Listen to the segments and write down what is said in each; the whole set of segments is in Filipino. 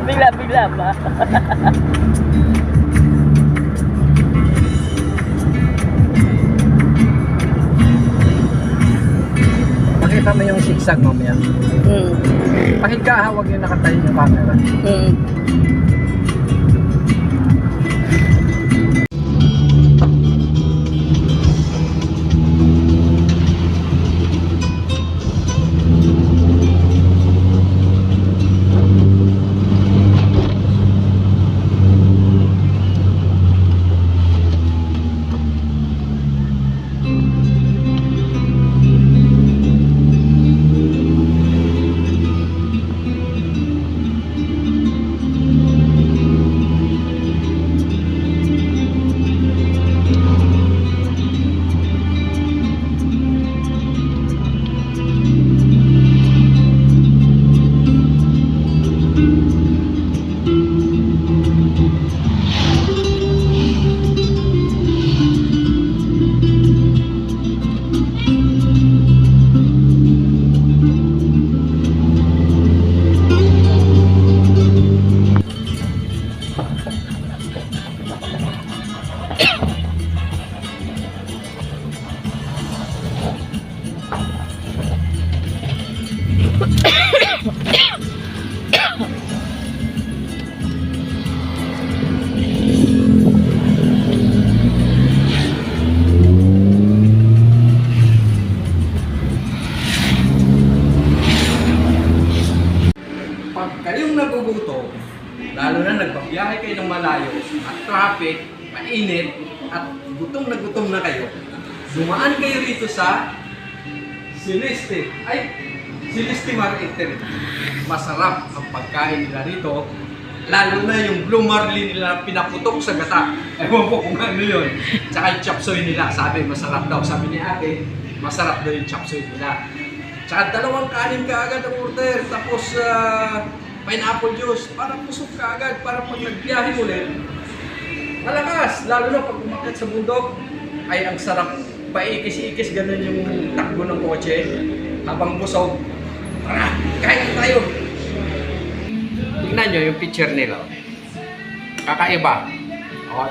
Bigla-bigla pa. Makita mo yung zigzag mamaya. Pahiga, huwag yung nakatayo yung camera. Pag kayong nagugutom, lalo na nagbabiyahe kayo ng malayo at traffic, mainit at gutom na kayo, dumaan kayo rito sa Celeste Mar Eatery. Masarap ang pagkain nila rito, lalo na yung blue marlin nila pinaputok sa gata. Ewan ko kung ano yun. Tsaka yung chop suey nila, sabi masarap daw. Sabi ni ate, masarap daw yung chop suey nila. Tsaka dalawang kanin ka agad ang order, tapos pineapple juice, para pusok ka agad, para pag nagbiyahe ulit, malakas, lalo na pag umakyat sa bundok, ay ang sarap, paikis-ikis, ganun yung takbo ng kotse, habang busog, tara, kain tayo. Tignan nyo yung picture nila, kakaiba,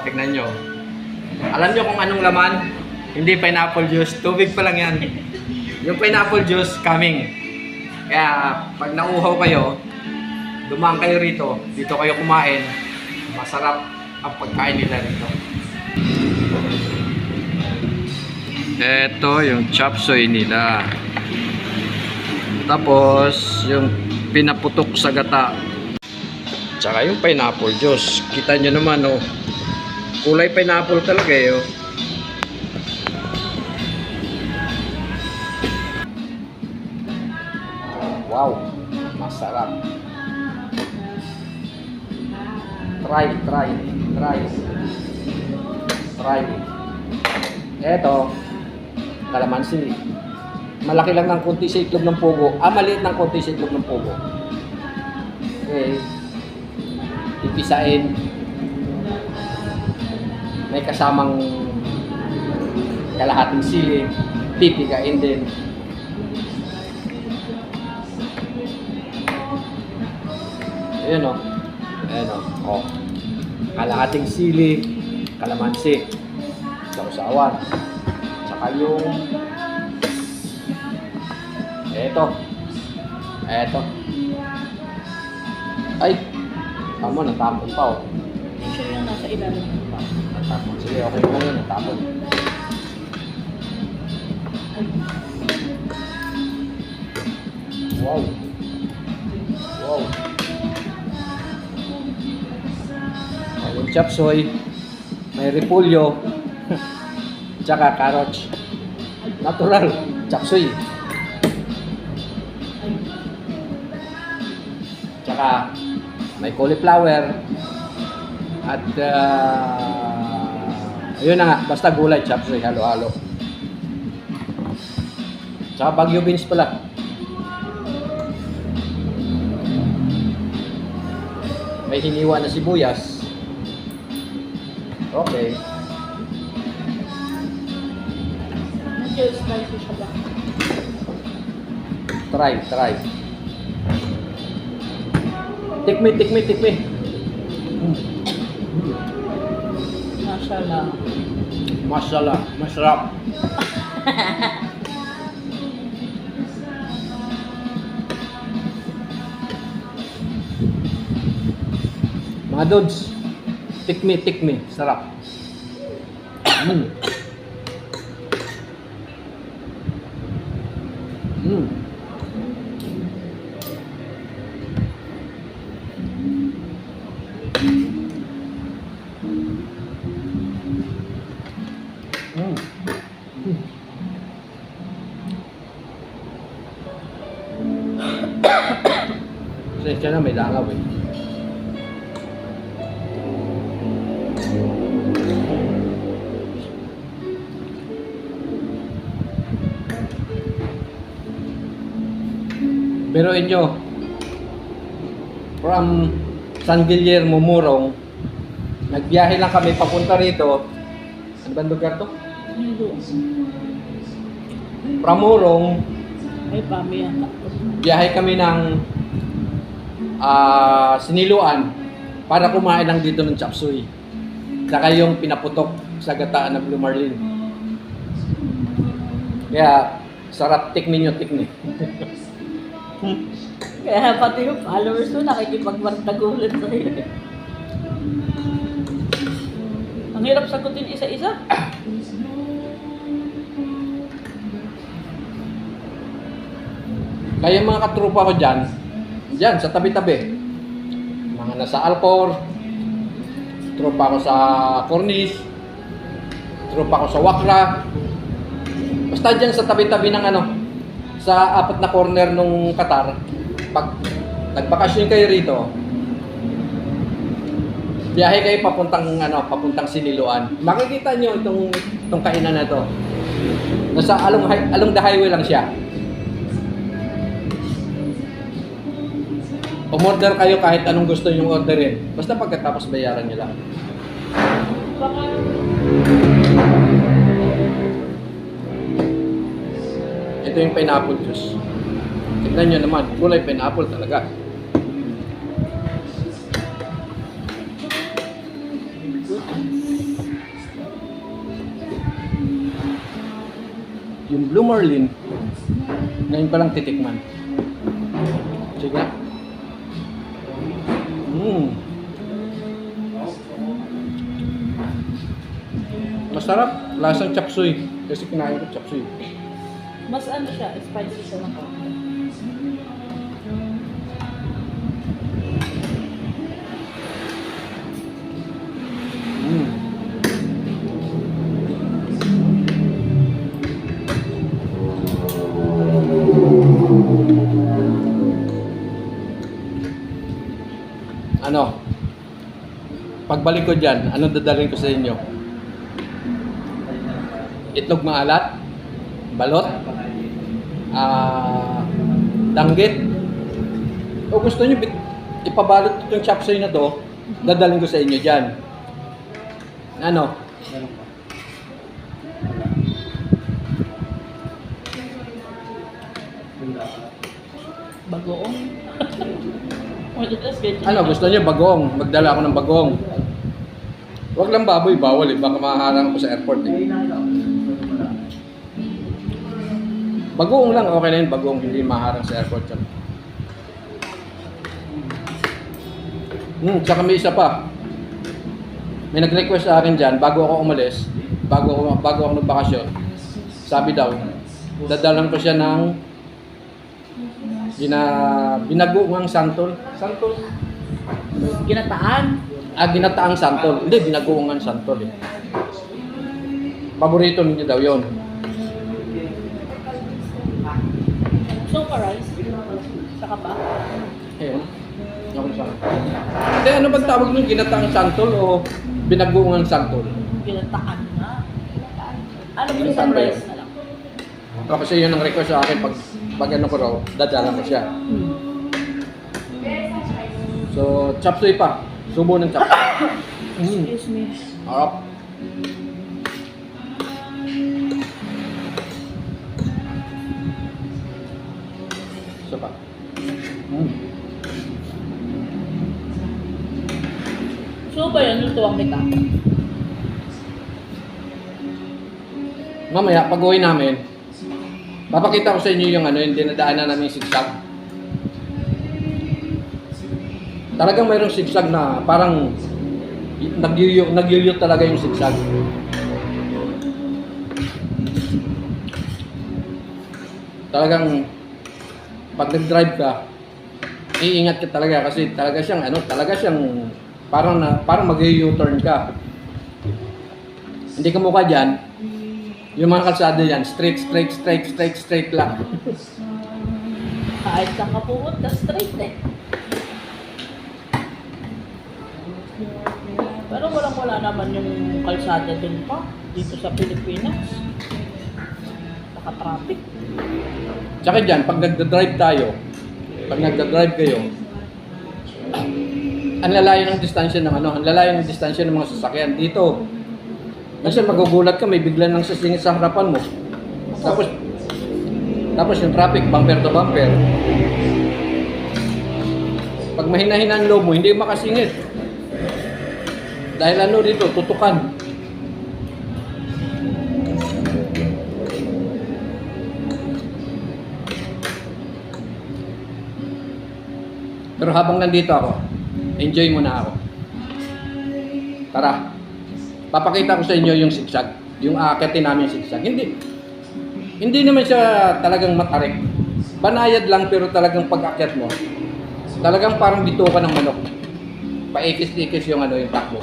tignan nyo, alam nyo kung anong laman, hindi pineapple juice, tubig pa lang yan. Yung pineapple juice coming. Kaya pag nauuhaw kayo, dumaan kayo rito, dito kayo kumain. Masarap ang pagkain nila rito. Ito yung chop suey nila. Tapos yung pinaputok sa gata. Tsaka yung pineapple juice. Kita nyo naman, oh. Kulay pineapple talaga, eh, oh. Wow, masarap. Try. Eto, kalamansi. Malaki lang ng konti sa itlog ng pugo. Maliit ng konti sa itlog ng pugo. Okay. Ipisain. May kasamang kalahating sili. Pipigain din. Ayan o. Kalahating sili, kalamansi, sausawan, tsaka yung eto. Ay, tama, natapon pa o. Picture yung nasa ilalim ng pa. Natapon. Sige, okay mo yun, natapon. Wow. Yung chop suey, may repolyo, tsaka carrots. Natural, chop suey. Tsaka may cauliflower. At ayun na nga, basta gulay, chop suey, halo-halo. Tsaka Baguio beans pala. May hiniwa na sibuyas. Okay. Medyo spicy siya ba? Try. Tikmi, tikmi, tikmi. Mashallah. Mashallah, masarap. Mga dudes, tikmi, tikmi, sarap. Mm. Mm. Mm. Mm. Pasensya na, may langaw eh. Pero inyo, from San Guillermo, Morong, nagbiyahe lang kami papunta rito. Ano ba lugar to? Hindi. From Morong, Ay, pamiyan. biyahe kami ng Siniluan para kumain lang dito ng chop suey. Saka yung pinaputok sa gataan ng Blue Marlin. Kaya, sarap tikmin nyo, tikmin. Kaya pati yung followers ko nakikipagmartagulan sa'yo. Ang hirap sagutin isa-isa. Kaya yung mga katrupa ko dyan sa tabi-tabi. Mga nasa Alcor, tropa ko sa Cornish, tropa ko sa Wakra. Basta dyan sa tabi-tabi ng sa apat na corner nung Qatar. Pag nagbakasyon kayo rito, biyahe kayo papuntang Siniluan. Makikita nyo itong kainan na to. Nasa along the highway lang siya. Umorder kayo kahit anong gusto nyong orderin. Basta pagkatapos bayaran nyo lang. Baka Ito yung pineapple juice. Tignan nyo naman, kulay pineapple talaga. Yung Blue Marlin, ngayon pa lang titikman. Sige nga. Masarap, lasang chop suey. Kasi kinain ko chop suey. mas ano siya, spicy siya ng konti. Pagbalik ko dyan, ano dadalhin ko sa inyo? Itlog maalat, balot, danggit. O gusto nyo ipabalot itong chop suey na to, dadalhin ko sa inyo dyan. Ano? Bagoong. Ano, gusto niyo bagong? Magdala ako ng bagong. Huwag lang baboy, bawal eh. Baka maharang ako sa airport eh. Bagong lang, okay na yun. Bagong, hindi maharang sa airport yan. Tsaka may isa pa. May nag-request sa akin dyan, bago ako umalis, bago ako nagbakasyon, sabi daw, dadalan ko siya ng binagoong santol. Santol? Ginataan. Ginataang santol. Hindi, binagoong santol eh. Paborito niya daw yun. Sopa rice. Saka pa. Ayun. Okay sa akin. Hindi, ano bang tawag nung ginataang santol o binagoong santol? Ginataan na. Ano ba Ginataan sa ba rice yun? na lang? Kasi yun ang request sa akin pag ano ko raw, dadalan ko siya. So, chop suey pa. Subo ng chop. Excuse me. Harap. Isa pa. Gusto ba yan? Lutuan kita. Mamaya, pag-uwi namin, papakita ko sa inyo yung yung dinadaanan namin sigsag. Talagang mayroong sigsag na parang nagyuyot talaga yung sigsag. Talagang pag nag-drive ka, iingat ka talaga kasi talaga siyang parang mag-u-turn ka. Hindi ka mukha diyan. Yung mga kalsada yan, straight lang. Kahit saan ka pumunta, straight eh. Pero wala naman yung kalsada dun pa, dito sa Pilipinas. Naka-traffic. Tsaka dyan, pag nagda-drive kayo, ang lalayo ng distansya ng mga sasakyan. Dito, minsan magugulat ka, may bigla nang sasingit sa harapan mo. Tapos yung traffic, bumper to bumper. Pag mahina-hina ang loob mo, hindi makasingit. Dahil dito, tutukan. Pero habang nandito ako, enjoy muna ako. Tara, papakita ko sa inyo yung sigsag. Yung aakitin namin sigsag. Hindi naman siya talagang matarik. Banayad lang pero talagang pag-akyat mo, talagang parang bito ka ng manok. Paikis-ikis yung yung takbo.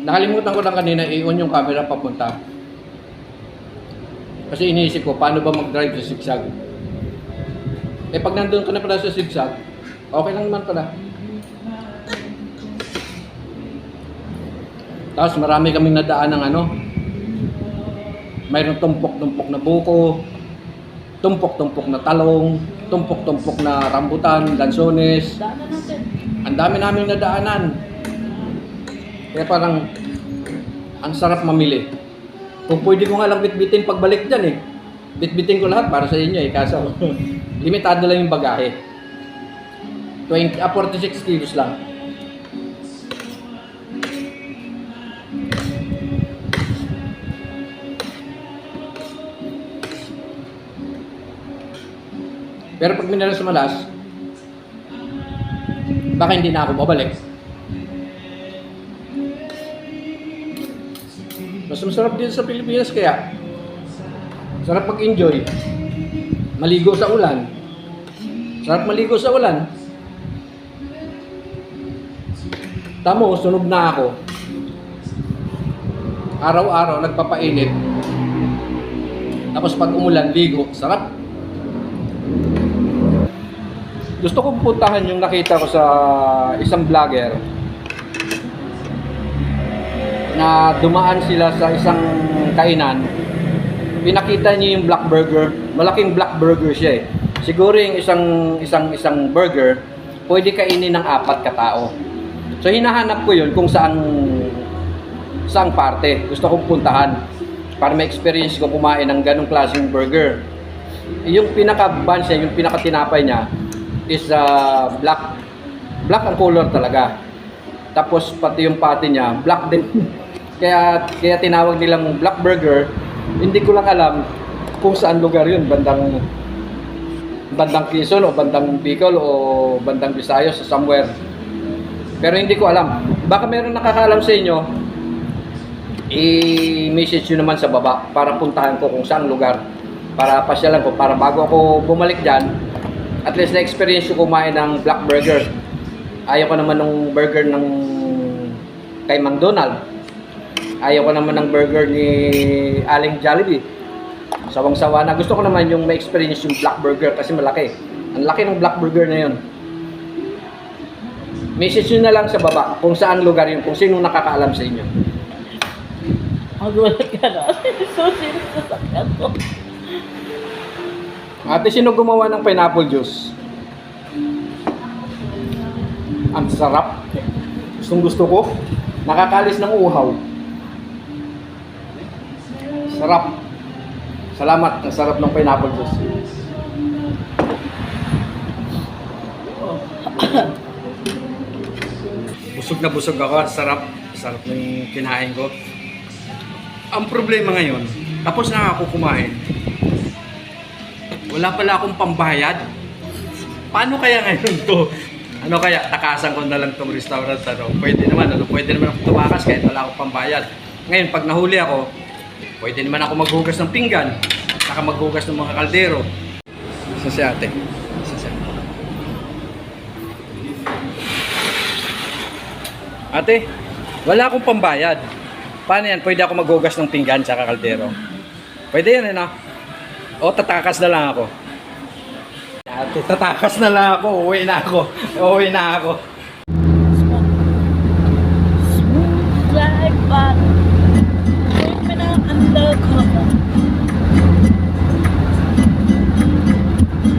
Nakalimutan ko lang kanina i-on yung camera papunta. Kasi iniisip ko, paano ba mag-drive sa sigsag? Pag nandun ka na pala sa sigsag, okay lang naman pala. Tapos marami kaming nadaan ng mayroong tumpok-tumpok na buko, tumpok-tumpok na talong, tumpok-tumpok na rambutan, lansones. Daanan natin. Ang dami naming nadaanan. Kaya parang ang sarap mamili. Kung pwede ko nga lang bitbitin pagbalik dyan bitbitin ko lahat para sa inyo kaso limitado lang yung bagahe. 46 kilos lang. Pero pag minara sa malas, baka hindi na ako babalik. Mas masarap dito sa Pilipinas kaya sarap mag-enjoy. Maligo sa ulan. Sarap maligo sa ulan. Tamo, sunog na ako. Araw-araw nagpapainit. Tapos pag umulan, ligo. Sarap. Gusto kong puntahan yung nakita ko sa isang vlogger na dumaan sila sa isang kainan. Pinakita niya yung black burger. Malaking black burger siya Siguro yung isang burger, pwede kainin ng 4 katao. So hinahanap ko yun kung saang parte. Gusto kong puntahan para ma-experience ko kumain ng ganong klaseng burger. Yung pinaka-buns niya, yung pinaka-tinapay niya is black ang color talaga. Tapos pati yung patty niya, black din. kaya tinawag nilang black burger. Hindi ko lang alam kung saan lugar yun, bandang Quezon o bandang Bicol o bandang Visayas o somewhere. Pero hindi ko alam. Baka meron nakakaalam sa inyo, i-message nyo naman sa baba para puntahan ko kung saan lugar. Para pasyalan ko, para bago ako bumalik dyan, at least na-experience ko kumain ng black burger. Ayaw ko naman ng burger ng kay McDonald. Ayaw ko naman ng burger ni Aling Jollibee. Sawang-sawa na. Gusto ko naman yung may experience yung black burger kasi malaki. Ang laki ng black burger na yun. Message nyo na lang sa baba kung saan lugar yun, kung sino nakakaalam sa inyo. Magulat ka na. Susi sa sakyan ko. Ate, sino gumawa ng pineapple juice? Ang sarap. Gustong gusto ko. Nakakalis ng uhaw. Sarap. Salamat. Ang sarap ng pineapple juice. Busog na busog ako. Sarap. Sarap ng kinain ko. Ang problema ngayon, tapos na ako kumain. Wala pala akong pambayad. Paano kaya ngayon to? Ano kaya, takasan ko na lang tong restaurant, ano? Pwede naman ako tumakas kahit wala akong pambayad. Ngayon, pag nahuli ako, pwede naman ako maghugas ng pinggan, saka maghugas ng mga kaldero. Isa si ate. Isa si ate. Ate, wala akong pambayad. Paano yan? Pwede ako maghugas ng pinggan, saka kaldero? Pwede yan, ano? O, tatakas na lang ako. Ate, tatakas na lang ako. Uuwi na ako. Smooth like butter. Take me now undercover.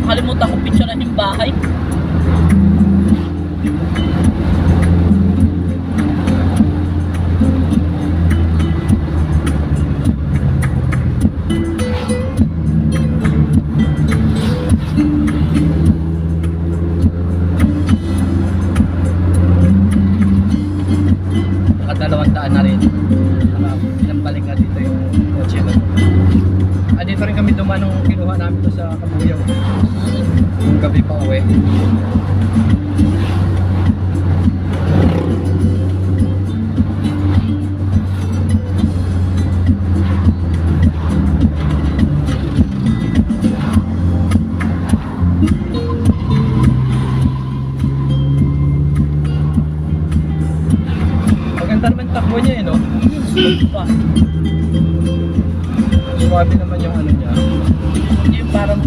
Kalimutan ko picturean yung bahay. Nakadalawang na rin. Ilang balik na dito yung kotse na. Dito rin kami duman nung kinuha namin to sa Kabuyaw. Yung gabi pa uwi. Maganda naman takbo niya no? Smooth pa. Suwabe naman yung ano niya. Yung parang